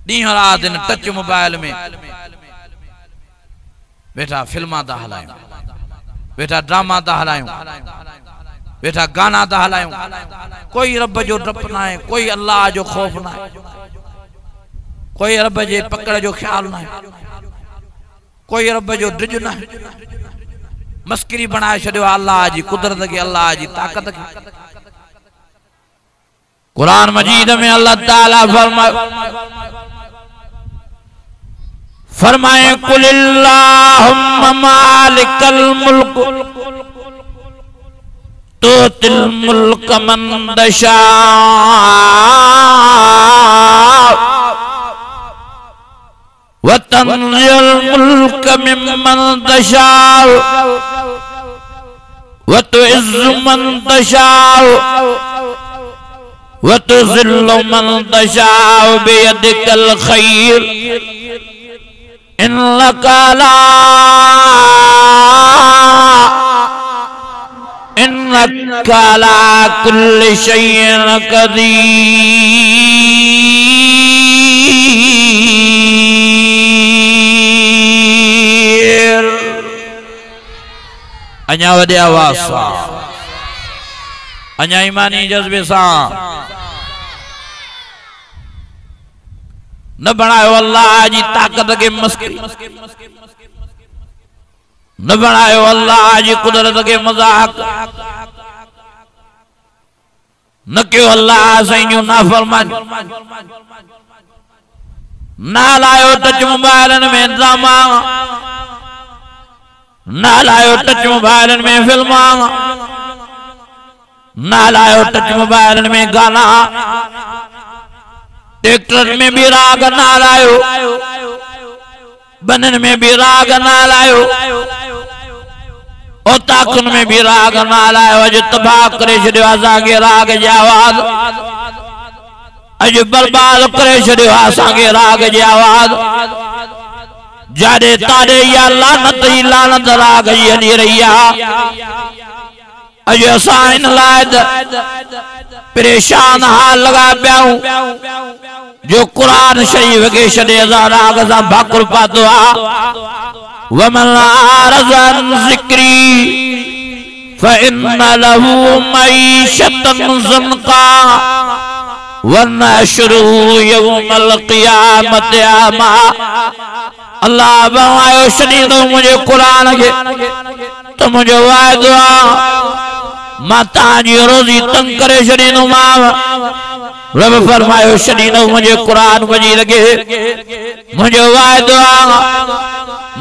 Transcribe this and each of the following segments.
ॾींहुं राति in touch mobile में वेठा फिल्मा था हलायूं, वेठा ड्रामा था हलायूं, वेठा गाना था हलायूं। कोई रब जो डप ना है, कोई अल्लाह जो खौफ ना है, कोई रब जे पकड़ जो ख्याल ना है, कोई रब जो डिज ना है। मस्करी बनाए छॾियो अल्लाह जी कुदरत के, अल्लाह जी ताकत के। कुरान मजीद में अल्लाह ताला फरमाए कुलिल्लाहुम्मा मालिकल मुल्क तुतिल मुल्क मन तशा व तंज़िल मुल्क मिम्मन तशा व तुइज़्ज़ु मन तशा व तुज़िल्लु मन तशा बियदिकल खैर इन्नका अला कुल्लि शैइन कदीर। अञा वॾे आवाज़ सां, अञा ईमानी जज्बे सां न बनायो अल्लाह जी ताकत के मस्करी, न बनायो अल्लाह जी कुदरत के मजाक, न क्यों अल्लाह सही नाफरमानी, ना लायो टच मोबाइल में ड्रामा, ना लायो टच मोबाइल में फिल्मा, ना लायो टच मोबाइल में गाना, ट्रैक्टर में भी राग ना लायो, बनन में भी राग ना लायो, और ताकुन में भी राग ना लायो। अज तबाह करे छॾियो असांखे राग जी आवाज़, अज बर्बाद करे छॾियो असांखे राग जी आवाज़। जाॾे ताॾे या लानत ही लानत राग जी हली रही आहे। अज असां इन लाइ परेशान हाल लगा पिया जो कुरान शरीफ के छॾे असां राग सां भाकुर पातो आहे। वमन आरज़ अन ज़िक्री फ़इन्न लहू मईशतन ज़न्का वनहशुरुहु यौमल क़ियामत अमा। अल्लाह फरमायो छॾींदो मुंहिंजे कुरान खे तो मुंहिंजो वाइदो आहे मां तव्हांजी रोज़ी तंग करे छॾींदोमांव। रब फरमायो छॾींदो मुंहिंजे कुरान मजीद खे, मुंहिंजो वाइदो आहे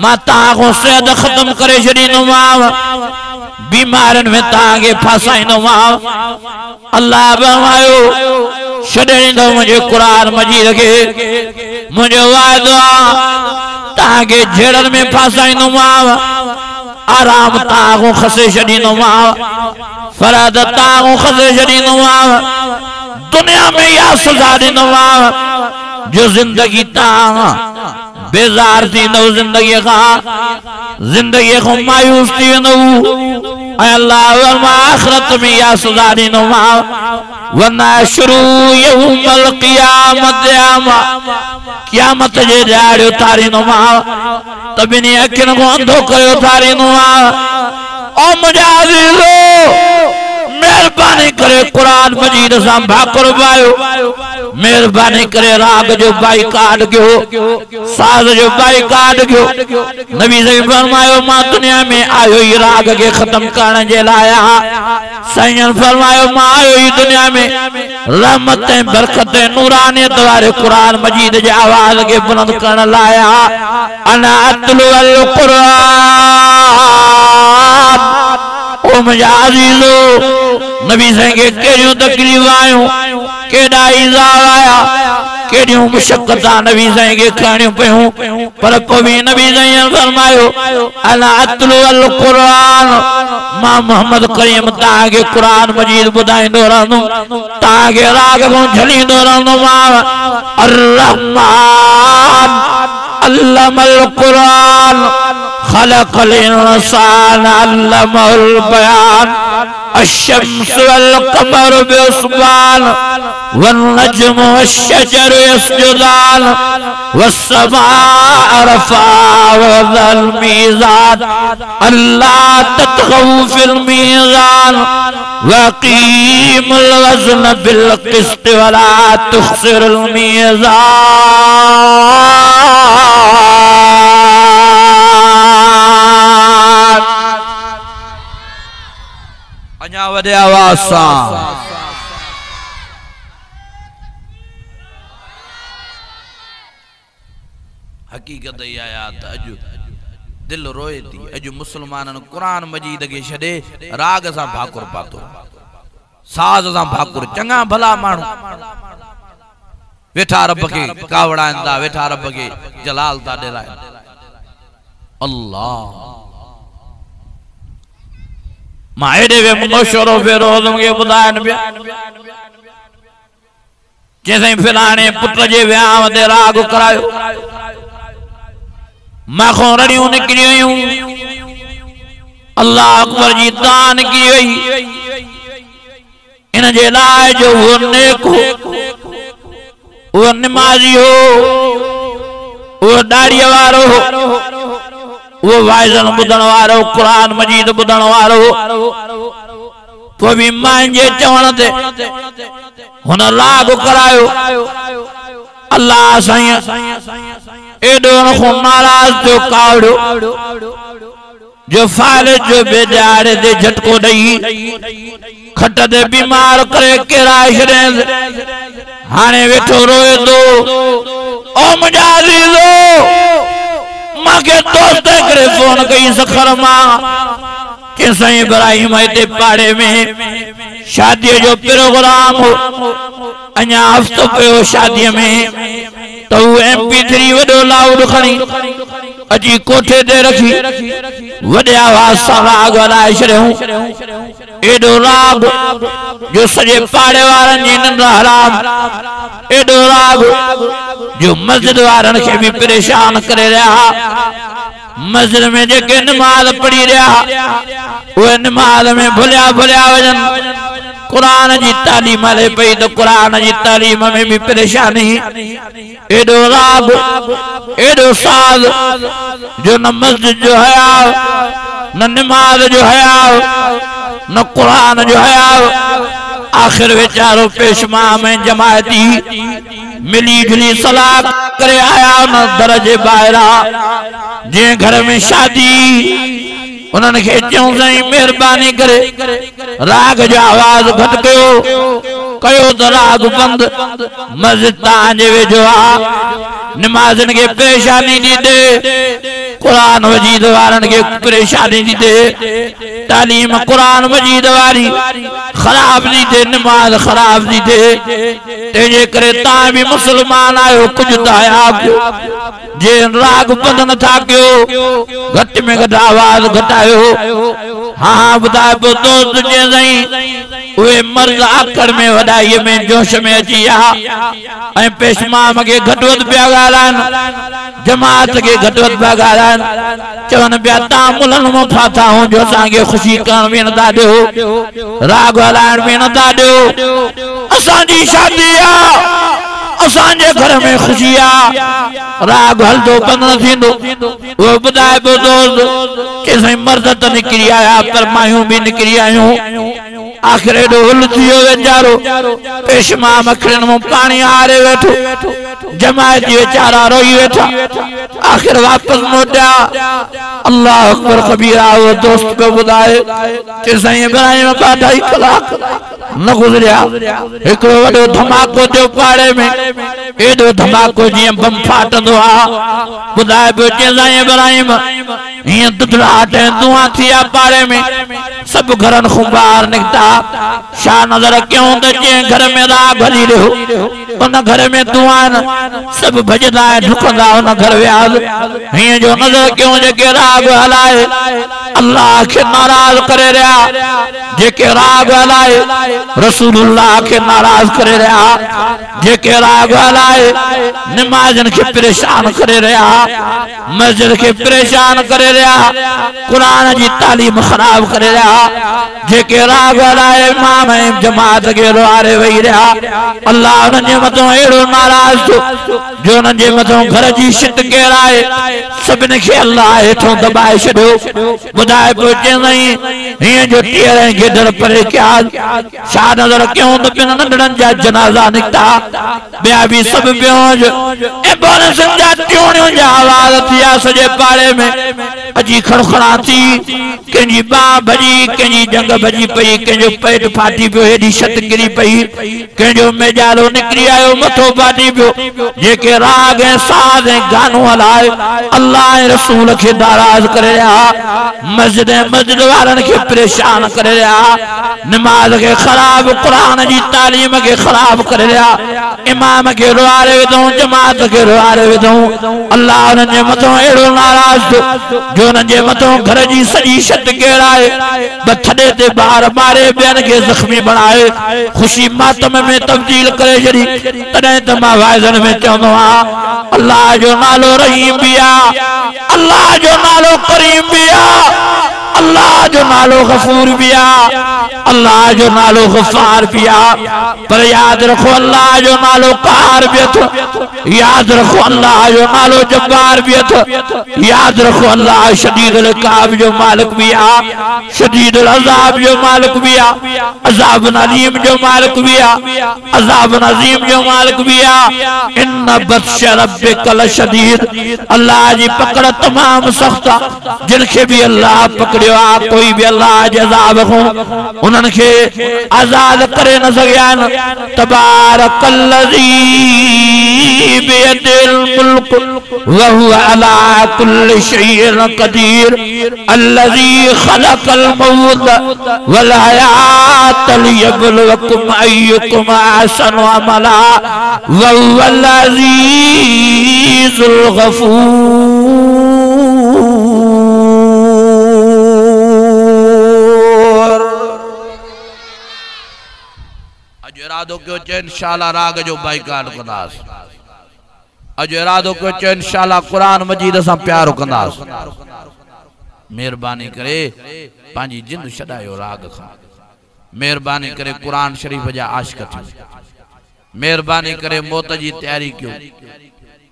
मां तव्हांखो सिहत ख़त्म करे छॾींदोमांव, बीमारियुनि में तव्हांखे फासाईंदोमांव। अल्लाह फरमायो छॾींदो मुंहिंजे कुरान मजीद खे, मुंहिंजो वाइदो आहे तव्हांखे झेड़नि में फासाईंदोमांव, आराम तव्हांखो खसे छॾींदोमांव, फराद तव्हांखो खसे छॾींदोमांव। दुनिया में या सजा ॾींदोमांव जो जिंदगी तव्हां बेज़ार थींदव, जिंदगी खां मायूस थी वेंदव। अल्लाह आखिरत में या सजा ॾींदोमांव। वनहशुरुहु यौमल क़ियामत अमा। क़यामत जे ॾियारे उथारींदोमांव त ॿिन्ही अखियुनि खां अंधो करे उथारींदोमांव। ओ मुंहिंजा अज़ीज़ो, मेहरबानी करे कुरान मजीद सां भाकुर पायो, मेहरबानी करे राग जो बाइकाट कयो, साज़ जो बाइकाट कयो। नबी सही फरमायो मां दुनिया में आयो ही राग के खत्म करण जे लाइ। साईं फरमायो मां आयो ही दुनिया में रहमतें बरकतें नूरानियत वारे कुरान मजीद जे आवाज़ के बुलंद करण लाइ। अना अतलु अल कुरान। ओ मुंहिंजा अज़ीज़ो, नबी साईं खे कहिड़ियूं तकलीफ़ आयूं, केॾा इज़ार आया, केॾियूं मुशक़तां नबी साईं खे खणियूं पियूं, पर पोइ बि नबी साईं फरमायो अला अतलु अल कुरान। मां मोहम्मद करीम तव्हांखे कुरान मजीद ॿुधाईंदो रहंदुमि, तव्हांखे राग खां झलींदो रहंदोमांव। अर रहमान अल्लमल कुरान खलक़ल इंसान अल्लमहुल बयान। अश्शम्सु वल क़मरु बिहुस्बान वन्नज्मु वश्शजरु यस्जुदान वस्समाअ रफ़अ वज़ल मीज़ान अल्ला तत्गौ फिल मीज़ान वक़ीमुल वज़न बिल क़िस्त वला तुख़्सिरुल मीज़ान। अञा वॾे आवाज़ सां हकीकत ये आयात अजु दिल रोए थी। अजु मुसलमानन कुरान मजीद के छड़े राग सां भाकुर पातो, साज सां भाकुर। चंगा भला मानू वेठा रब के कावड़ाइंदा, वेठा रब के जलाल ता डेराइन। अल्लाह मां एडे वे मशरो फेरोज़ के बुधाइन पिया जैसे फिलाने पुत्र जे विहांव ते राग करायो, माखों रड़ियों निकली हुई, अल्लाह अकबर जी दान की हुई। इन जे लाए जो वो नेक हो, वो नमाजी हो, वो दाढ़ी वारो हो, वो वाइज़न बुधण वारो, कुरान मजीद बुधण वारो, तो भी मान जे चवण ते हुन राग करायो। अल्लाह साईं एडो को नाराज जो कावड़ो जो फाले जो बेजारे दे झटको दई खट दे बीमार करे केराए छड़े हाने वेठो रोए दो। ओ मुजाजी लो माके दोस्त करे फोन कई सखर मां के साईं इब्राहिम इते पाड़े में शादी जो प्रोग्राम हो, अञा हफ्तो पियो शादी में, तो MP3 वडो लाउड खणी अजी कोठे ते रखी वडे आवाज सां राग हलाए छड़ियो। एडो राग जो सजे पाड़े वारन जी निंड हराम, एडो राग जो मस्जिद वारन के भी परेशान करे रहा। मस्जिद में जेके नमाज पढ़ी रहा वो नमाज में भुलिया भुलिया वजन। कुरान जी तालीम हले पई तो कुरान जी तालीम में भी परेशानी। एडो राग एडो साज जो न मस्जिद जो है न नमाज जो है न कुरान जो है। आखिर बेचारो पेशमा में जमायती मिली जुली सलाह करे आया न दरजे बाहरा जे घर में शादी उन्होंने चऊं साईं मेहरबानी करे राग जो आवाज घट कयो तो राग बंद। मस्जिद तांजे वेझो आ, नमाज़न के परेशानी दी दे, कुरान मजीद वारन के परेशानी दी दे, तालीम कुरान मजीद वारी खराब दी दे, नमाज खराब दी दे। तेजे करे ता भी मुसलमान आयो कुछ ताया जे राग बंद न था कयो, घट में घट आवाज घटायो। हाँ बुधाए पो दोस्त जे साईं उहे मर्द आकड़ में वडाई में जोश में अची आ ऐं पेशमाम के घटवत पिया ॻाल्हाइनि, जमात के घटवत पिया ॻाल्हाइनि, चवनि पिया तां मुलनि मां फाथा हो जो असांखे ख़ुशी करण में नथा ॾियो, राग हलाइण में नथा ॾियो। असांजी शादी आ, असांजे घर में खुशी आ, राग हलदो बंद न थींदो। वो बुधाए पो दोस्त के साईं मर्द त निकिरी आया पर मायूं भी निकिरी आयूं। आखिर एडो हुल थियो वेचारो पेशमा मखड़न में पानी हारे वेठो, जमायती वेचारा रोई वेठा। आखिर वापस मोटिया। अल्लाह अकबर कबीरा। वो दोस्त पे बुधाए के साईं इब्राहिम का 2.5 कलाक न गुजरिया, हिकिड़ो वॾो धमाको थियो पाड़े में। एडो धमाको जीअं बम फाटंदो आ। बुधाए पियो के साईं इब्राहिम हीअं दुधड़ाहट ऐं धुआं थिया पाड़े में, सब घरन खां ॿाहिरि निकिता। छा नज़र कयूं त जंहिं घर में राग हली रहियो उन घर में धुआं न, सब भॼंदा ऐं डुकंदा उन घर विया। हीअं जो नज़र कयूं जेके राग हलाए अल्लाह खे नाराज़ करे रहिया, जेके राग हलाए रसूलुल्लाह खे नाराज़ करे रहिया, जेके राग हलाए नमाज़न खे परेशान करे रहिया, मस्जिद खे परेशान करे रहिया, कुरान जी तालीम खराब करे रहिया, जेके राग कराए इमाम जमात के रुआरे वही रहा अल्लाह उनजे मथों एड़ो नाराज थो जो उनजे मथों घर जी शित केराए सभिनी खे अल्लाह हेठों दबाए छॾियो ॿुधाए पियो चईं हीअं जो टीअर ऐं गिदड़ परे कया छा नज़र कयूं त ॿिनि नंढड़नि जा जनाज़ा निकिता ॿिया बि सभु बेहोश ऐं बोनसनि जा टियोणियुनि जा आवाज़ थिया सॼे पाड़े में अजी खड़खड़ा थी कंहिंजी बाह भॼी कंहिंजी जंग भॼी पई कंहिंजो पेट फाटी पियो हेॾी छत किरी पई कंहिंजो मेजालो निकिरी आयो मथो फाटी पियो जेके राग ऐं साज़ ऐं गानो हलाए अल्लाह ऐं रसूल खे नाराज़ करे रहिया मस्जिद ऐं मस्जिद वारनि खे परेशान करे रहिया नमाज़ खे ख़राब क़ुरान जी तालीम खे ख़राब करे रहिया इमाम खे रुआरे विधऊं जमात खे रुआरे विधऊं अल्लाह उन्हनि जे मथां अहिड़ो नाराज़ थियो जो उन्हनि जे मथां घर जी सॼी छत केराए थॾे ते ॿार मारे ॿियनि खे ज़ख़्मी बणाए ख़ुशी मातम में तब्दील करे छॾी तॾहिं त मां वाइज़नि में चवंदो आहियां अल्लाह जो नालो रहीम बि आहे अल्लाह जो नालो करीम भी अल्लाह जो नालो गफूर भी अल्लाह जो नालो गफार भी पर याद रखो अल्लाह जो नालो क़हार भी अथो याद रखो अल्लाह जो नालो जब्बार भी अथो याद रखो अल्लाह शदीदुल इक़ाब जो मालिक भी शदीदुल अज़ाब जो मालिक भी अज़ाब अलीम जो मालिक भी अज़ाब अज़ीम जो मालिक भी इन्न बत्श रब्बिक लशदीद अल्लाह जी पकड़ तमाम सख्त जिनके भी अल्लाह पकड़ियो कोई भी अल्लाह जे अज़ाब को उन्हनि खे आज़ाद करे न सघिया आहिनि तबारकल्लज़ी बियदिल मुल्क व हुव अला कुल्लि शैइन क़दीर अल्लज़ी ख़लक़ल मौत वल हयात लियब्लुवकुम अय्युकुम अहसनु अमला व हुवल अज़ीज़ुल गफूर इरादो कयो चे इंशाअल्लाह राग जो बाइकाट कंदास अज इरादो कयो चे इंशाअल्लाह कुरान मजीद सां प्यारो कंदास मेहरबानी करे पांजी जिंद छडायो राग खां मेहरबानी करे कुरान शरीफ जा आशिक थियो मेहरबानी करे मौत जी तैयारी कयो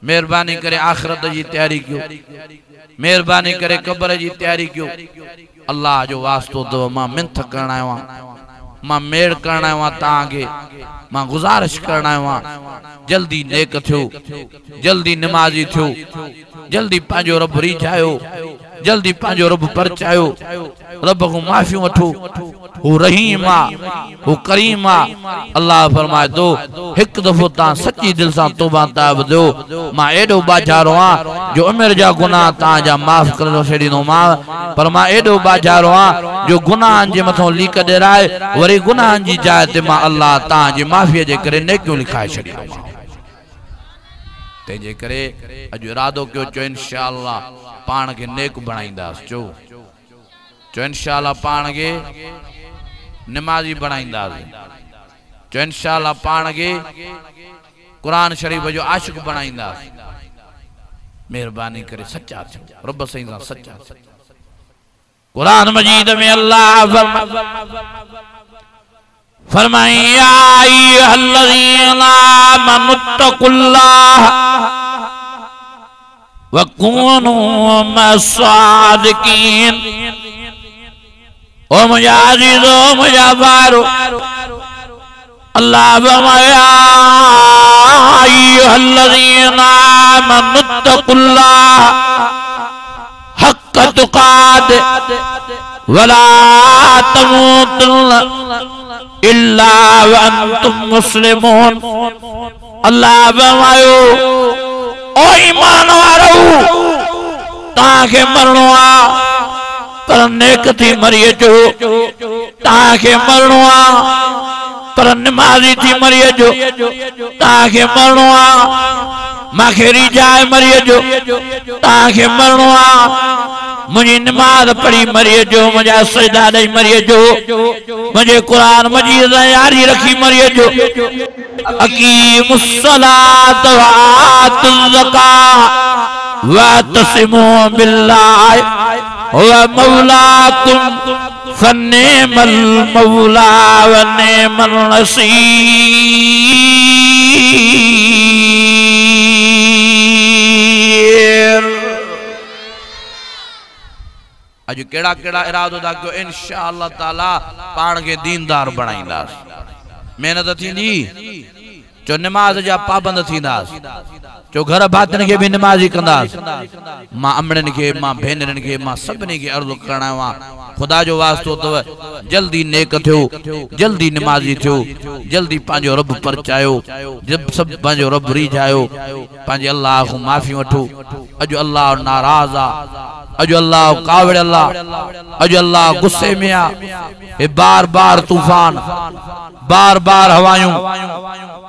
मेहरबानी करे आखिरत जी तैयारी कयो मेहरबानी करे कब्र जी तैयारी कयो अल्लाह जो वास्तो तो मां मिन्थ करण आयो मां मेड़ करण आयो तांगे मां गुजारिश करण आयो जल्दी नेक थियो जल्दी नमाजी थियो जल्दी पांजो रब रिझायो जल्दी पांजो रब परचायो रब को माफी वठो वो रहीम वो करीम अल्लाह फरमाए तो एक दफो ता सच्ची दिल से तौबा ताब दो मां एडो बाजारो जो उमर जा गुनाह ता जा माफ कर दो छडीनो मां पर मां एडो बाजारो जो गुनाह जे मथो लीक डेराए वरी गुनाह जी जाय ते मां अल्लाह ता जी माफी जे करे नेकियो लिखाए छडीनो ते जे करे अज इरादो कयो चो इंशाअल्लाह पान के नेक बनाइंदास चो इंशाअल्लाह पान के नमाजी बनाइंदास चो इंशाअल्लाह पान के कुरान शरीफ जो आशिक बनाइंदास मेहरबानी करे सच्चा थियो रब सही सा सच्चा कुरान मजीद में अल्लाह फरमाया या अय्युहल्लज़ीना आमनुत्तकुल्लाह वकूनू मस्सादिकीन ओ मुझे अज़ीज़ो मुझे बारो अल्लाह फरमाया अय्युहल्लज़ीना आमनुत्तकुल्लाह हक़्क़ तुक़ातिह वला तमूतुन्ना इल्ला व अंतुम मुस्लिमून अल्लाह फरमायो ओ ईमान वारो ताके मरणो आ पर नेक थी मरिए जो ताके मरणो आ पर नमाजी थी मरिए जो ताके मरणो आ माखे रिजाए मरिए जो ताके मरणो आ मुझे नमाज पढ़ी मरिए जो मुझे सजदा दई मरिए जो मुझे कुरान मजीद यारी रखी मरिए जो अकीमुस सलात व आतुज़ ज़कात वातसिमू बिल्लाहि हुवा मौलाकुम फन्नेमल मौला व नेमल नसीर। अज केड़ा केड़ा इरादो दा कयो इंशाअल्लाह ताला पाण के दीनदार बणाईंदास। मेहनत थींदी जो नमाज जा पाबंद थींदास, जो घर भातन के भी नमाजी कंदास। मां अमड़न के मां भेनरन के मां सबने के अर्ज़ करणा वा खुदा जो वास्तो तव जल्दी नेक थियो, जल्दी नमाजी थियो, जल्दी पांजो रब परचायो, जब सब पांजो रब रीझायो, पांजे अल्लाह को माफी वठो। अज अल्लाह नाराज आ, अज अल्लाह कावड़ अल्लाह, अज अल्लाह गुस्से में आ। ए बार बार तूफान, बार बार हवायूं,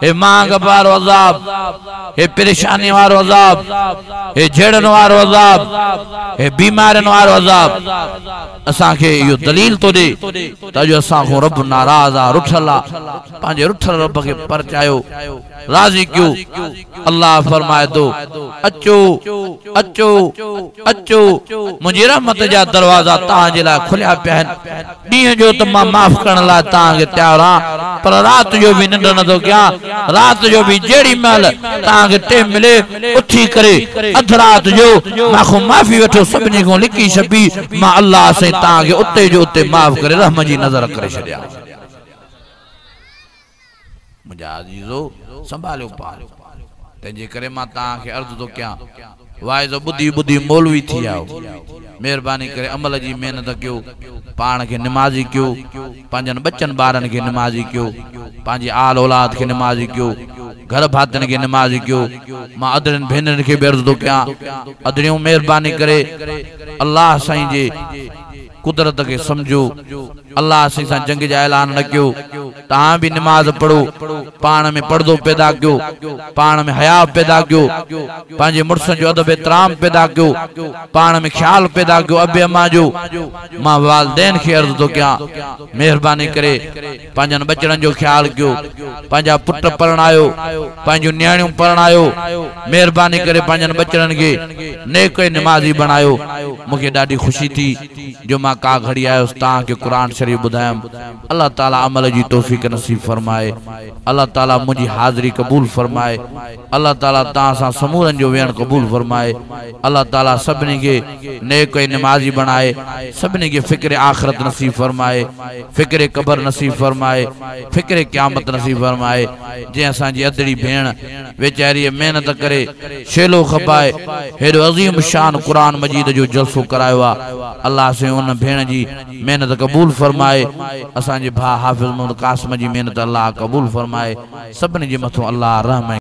ए मांग वारो अज़ाब, ए परेशानी वारो अज़ाब, ए झेड़न वारो अज़ाब, ए बीमारन वारो अज़ाब। असा के यो दलील तो दे ताजो असा को रब नाराज आ, रुठल आ। पांजे रुठल रब के परचायो, राजी क्यों। अल्लाह फरमाए तो अचो अचो अचो, मुझे रहमत जा दरवाजा तांजे ला खुलिया पिया। ॾींहं जो त मां माफ़ करण ला तांगे तैयार आ, पर रात जो भी निंड न तो क्या। रात जो भी जेड़ी महल तांगे टे मिले उठी करे अध रात जो माखो माफी वठो सबनी को लिखी छपी। मां अल्लाह से तांगे उते जो उते माफ करे रहम जी नजर करे छड़िया। मुझा अजीजो संभालियो पाल, तंजे करे मां तांखे अर्ज़ तो क्या। वाइज़ बुद्धि बुद्धि मौलवी थी आओ, मेहरबानी करे अमल जी मेहनत कयो, पाण के नमाजी कयो, पांजन बच्चन बारन के नमाजी कयो, पांजी आल औलाद के नमाजी कयो, घर भातन के नमाजी कयो। मां अदरन भेनरन के अर्ज़ तो क्या। अदरियों मेहरबानी करे अल्लाह साईं जे कुदरत के समझो, अल्लाह से जंग जा ऐलान न कयो। तहां भी नमाज पढ़ो, पाण में पर्दो पैदा कयो, पाण में हया पैदा कयो, पांजे मुर्सन जो अदब एहतराम पैदा कयो, पाण में ख्याल पैदा कयो। अबे अम्मा जो मां वालदैन के अर्ज़ तो क्या, मेहरबानी करे पांजन बच्चन जो ख्याल कयो, पांजा पुट पढ़ायो, पांजो न्याणियों पढ़ायो। मेहरबानी करे पांजन बच्चन के नेक नमाजी बनायो। मुझे ॾाढी खुशी थी जो मां का घड़ी आयो तां के कुरान शरीफ बुधायम। अल्लाह ताला अमल जी तौफीक नसीब फरमाए, अल्लाह ताला मुझी हाजिरी कबूल फरमाए, अल्लाह ताला तां सा समूरन जो वेण कबूल फरमाए। अल्लाह ताला सबनी के नेक नमाजी बनाए, सबनी के फिक्र आखिरत नसीब फरमाए, फिक्र कबर नसीब फरमाए, फिक्र क़यामत नसीब फरमाए। जे असा जी अदड़ी भेण वेचारी मेहनत करे शेलो खपाए हेडो अजीम शान कुरान मजीद जो जलसो करायो आ। अल्लाह से उन भेण जी मेहनत कबूल फरमाए। असा जे भा हाफिज मोहम्मद कासिम जी मेहनत अल्लाह कबूल फरमाए। सबनी जे मथो अल्लाह रहम